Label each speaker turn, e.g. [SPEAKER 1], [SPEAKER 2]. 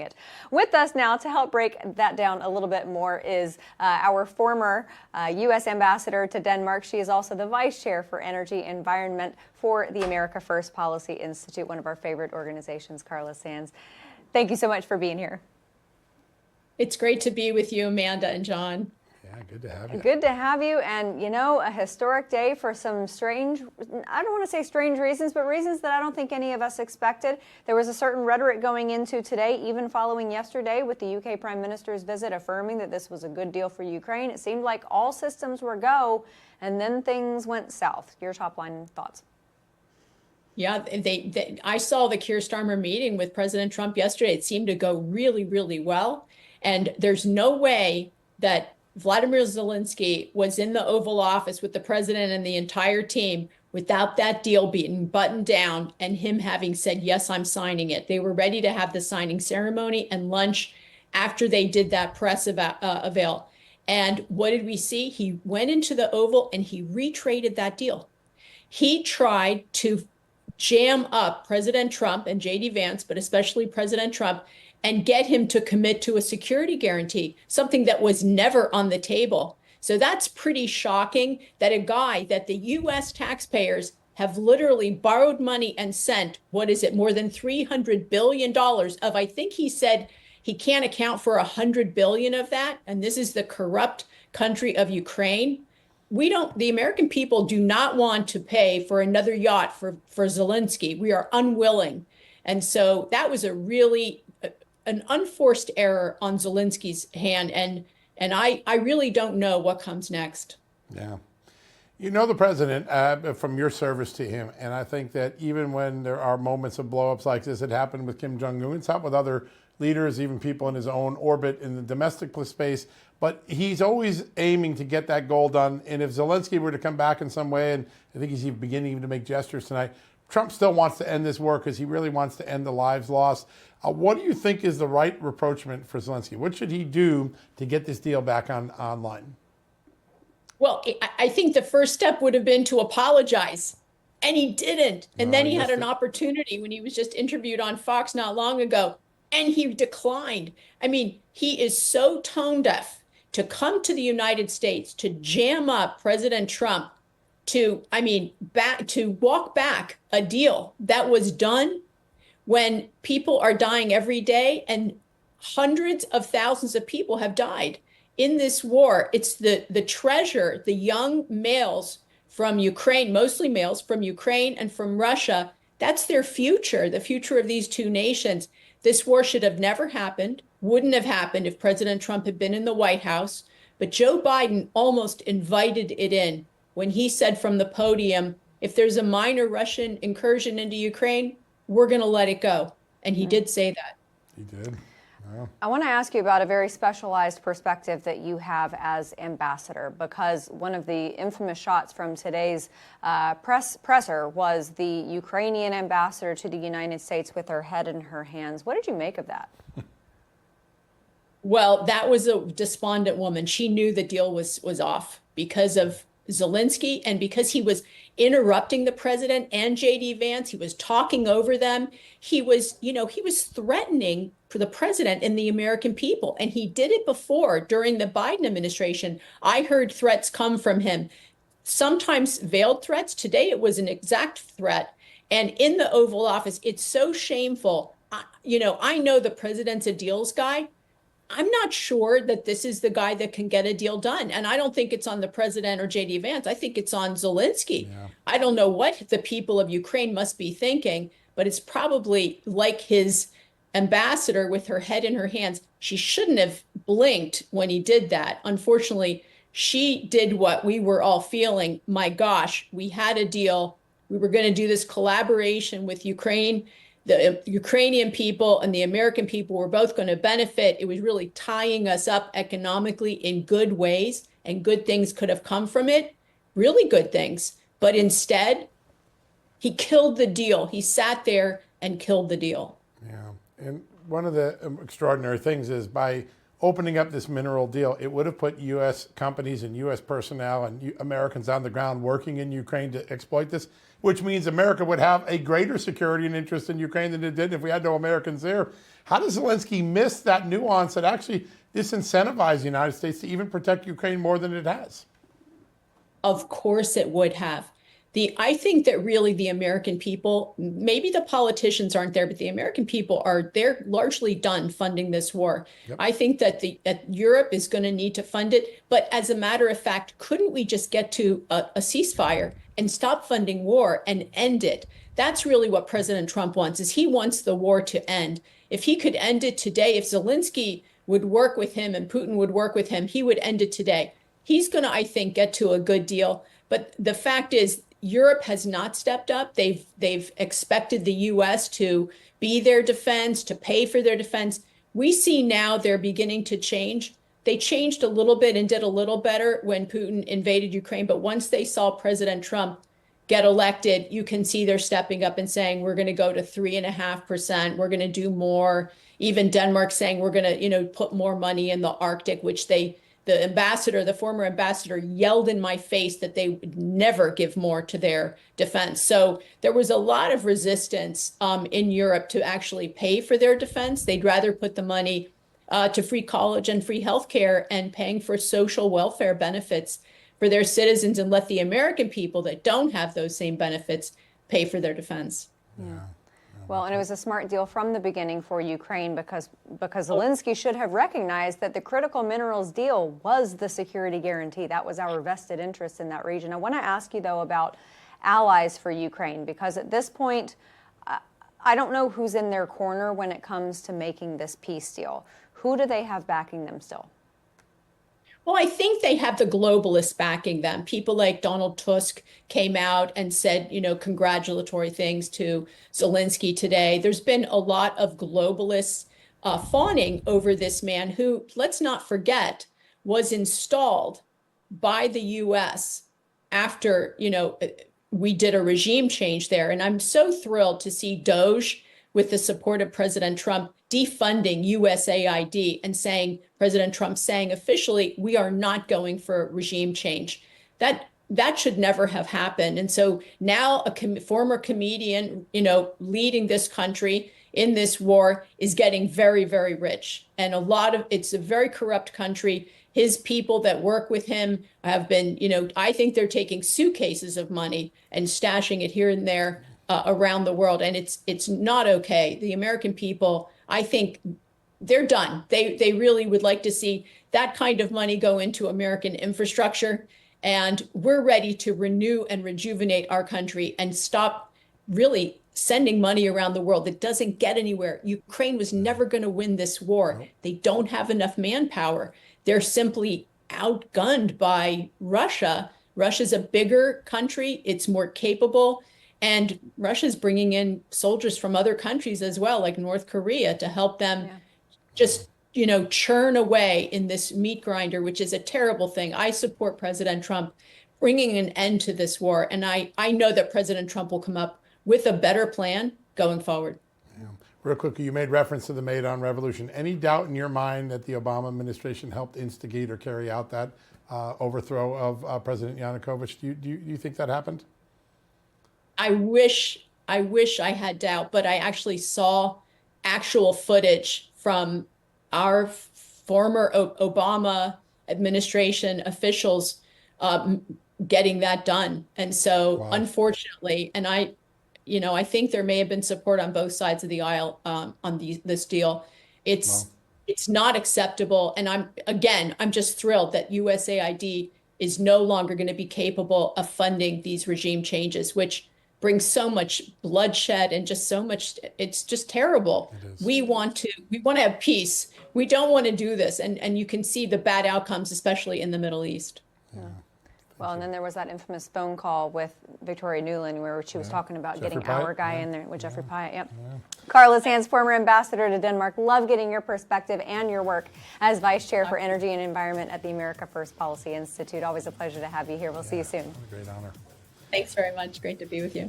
[SPEAKER 1] it. With us now to help break that down a little bit more is our former U.S. ambassador to Denmark. She is also the vice chair for energy environment for the America First Policy Institute, one of our favorite organizations, Carla Sands. Thank you so much for being here.
[SPEAKER 2] It's great to be with you, Amanda and John.
[SPEAKER 3] Yeah, good to have you.
[SPEAKER 1] Good to have you. And, you know, a historic day for some strange, I don't want to say strange reasons, but reasons that I don't think any of us expected. There was a certain rhetoric going into today, even following yesterday with the UK Prime Minister's visit, affirming that this was a good deal for Ukraine. It seemed like all systems were go, and then things went south. Your top line thoughts?
[SPEAKER 2] Yeah, I saw the Keir Starmer meeting with President Trump yesterday. It seemed to go really, really well. And there's no way that Vladimir Zelensky was in the Oval Office with the president and the entire team without that deal being buttoned down and him having said, yes, I'm signing it. They were ready to have the signing ceremony and lunch after they did that press avail. And what did we see? He went into the Oval and he retraded that deal. He tried to jam up President Trump and J.D. Vance, but especially President Trump, and get him to commit to a security guarantee, something that was never on the table. So that's pretty shocking that a guy that the U.S. taxpayers have literally borrowed money and sent, what is it, more than $300 billion of, I think he said he can't account for $100 billion of that. And this is the corrupt country of Ukraine. The American people do not want to pay for another yacht for Zelensky. We are unwilling. And so that was an unforced error on Zelensky's hand, and I really don't know what comes next.
[SPEAKER 3] Yeah. You know the president from your service to him, and I think that even when there are moments of blowups like this, it happened with Kim Jong-un, it's happened with other leaders, even people in his own orbit in the domestic space, but he's always aiming to get that goal done. And if Zelensky were to come back in some way, and I think he's even beginning to make gestures tonight, Trump still wants to end this war because he really wants to end the lives lost. What do you think is the right rapprochement for Zelensky? What should he do to get this deal back online?
[SPEAKER 2] Well, I think the first step would have been to apologize, and he didn't. And then he had an opportunity when he was just interviewed on Fox not long ago, and he declined. I mean, he is so tone deaf to come to the United States to jam up President Trump to walk back a deal that was done when people are dying every day and hundreds of thousands of people have died in this war. It's the treasure, the young males from Ukraine, mostly males from Ukraine and from Russia. That's their future, the future of these two nations. This war should have never happened, wouldn't have happened if President Trump had been in the White House. But Joe Biden almost invited it in when he said from the podium, if there's a minor Russian incursion into Ukraine, we're going to let it go. And he did say that.
[SPEAKER 3] He did. Wow.
[SPEAKER 1] I want to ask you about a very specialized perspective that you have as ambassador, because one of the infamous shots from today's presser was the Ukrainian ambassador to the United States with her head in her hands. What did you make of that?
[SPEAKER 2] Well, that was a despondent woman. She knew the deal was off because of Zelensky and because he was interrupting the president and J.D. Vance. He was talking over them. He was threatening for the president and the American people. And he did it before during the Biden administration. I heard threats come from him, sometimes veiled threats. Today, it was an exact threat. And in the Oval Office, it's so shameful. I know the president's a deals guy. I'm not sure that this is the guy that can get a deal done. And I don't think it's on the president or J.D. Vance. I think it's on Zelensky. Yeah. I don't know what the people of Ukraine must be thinking, but it's probably like his ambassador with her head in her hands. She shouldn't have blinked when he did that. Unfortunately, she did what we were all feeling. My gosh, we had a deal. We were going to do this collaboration with Ukraine. The Ukrainian people and the American people were both going to benefit. It was really tying us up economically in good ways, and good things could have come from it, really good things. But instead, he killed the deal. He sat there and killed the deal.
[SPEAKER 3] Yeah. And one of the extraordinary things is by opening up this mineral deal, it would have put U.S. companies and U.S. personnel and Americans on the ground working in Ukraine to exploit this, which means America would have a greater security and interest in Ukraine than it did if we had no Americans there. How does Zelensky miss that nuance that actually disincentivizes the United States to even protect Ukraine more than it has?
[SPEAKER 2] Of course it would have. I think that really the American people, maybe the politicians aren't there, but the American people they're largely done funding this war. Yep. I think that that Europe is going to need to fund it. But as a matter of fact, couldn't we just get to a ceasefire and stop funding war and end it? That's really what President Trump wants, is he wants the war to end. If he could end it today, if Zelensky would work with him and Putin would work with him, he would end it today. He's going to, I think, get to a good deal. But the fact is, Europe has not stepped up. They've expected the U.S. to be their defense, to pay for their defense. We see now they're beginning to change. They changed a little bit and did a little better when Putin invaded Ukraine. But once they saw President Trump get elected, you can see they're stepping up and saying, we're going to go to 3.5%. We're going to do more. Even Denmark saying we're going to, put more money in the Arctic, which the former ambassador yelled in my face that they would never give more to their defense. So there was a lot of resistance in Europe to actually pay for their defense. They'd rather put the money to free college and free healthcare and paying for social welfare benefits for their citizens and let the American people that don't have those same benefits pay for their defense.
[SPEAKER 1] Yeah. Well, and it was a smart deal from the beginning for Ukraine because Zelensky should have recognized that the critical minerals deal was the security guarantee. That was our vested interest in that region. I want to ask you, though, about allies for Ukraine, because at this point, I don't know who's in their corner when it comes to making this peace deal. Who do they have backing them still?
[SPEAKER 2] Well, I think they have the globalists backing them. People like Donald Tusk came out and said, congratulatory things to Zelensky today. There's been a lot of globalists fawning over this man who, let's not forget, was installed by the U.S. after, we did a regime change there. And I'm so thrilled to see Doge, with the support of President Trump, defunding USAID and President Trump saying officially, we are not going for regime change. That should never have happened. And so now a former comedian, leading this country in this war is getting very, very rich. And it's a very corrupt country. His people that work with him have been, I think they're taking suitcases of money and stashing it here and there around the world. And it's not okay. The American people, I think they're done. They really would like to see that kind of money go into American infrastructure. And we're ready to renew and rejuvenate our country and stop really sending money around the world that doesn't get anywhere. Ukraine was never going to win this war. Nope. They don't have enough manpower. They're simply outgunned by Russia. Russia's a bigger country. It's more capable. And Russia's bringing in soldiers from other countries as well, like North Korea, to help them just, churn away in this meat grinder, which is a terrible thing. I support President Trump bringing an end to this war. And I know that President Trump will come up with a better plan going forward.
[SPEAKER 3] Yeah. Real quickly, you made reference to the Maidan Revolution. Any doubt in your mind that the Obama administration helped instigate or carry out that overthrow of President Yanukovych? Do you think that happened?
[SPEAKER 2] I wish I had doubt, but I actually saw actual footage from our former Obama administration officials getting that done. And so, unfortunately, and I think there may have been support on both sides of the aisle on this deal. It's not acceptable. And I'm just thrilled that USAID is no longer going to be capable of funding these regime changes, which brings so much bloodshed and just so much, it's just terrible. We want to have peace. We don't want to do this. And you can see the bad outcomes, especially in the Middle East.
[SPEAKER 1] Yeah. Well, and then there was that infamous phone call with Victoria Nuland where she was talking about
[SPEAKER 3] Jeffrey
[SPEAKER 1] getting
[SPEAKER 3] Pyatt.
[SPEAKER 1] our guy in there with Jeffrey Pyatt. Yep. Yeah. Carla Sands, former ambassador to Denmark. Love getting your perspective and your work as vice chair for energy and environment at the America First Policy Institute. Always a pleasure to have you here. We'll see you soon.
[SPEAKER 3] What a great honor.
[SPEAKER 2] Thanks very much. Great to be with you.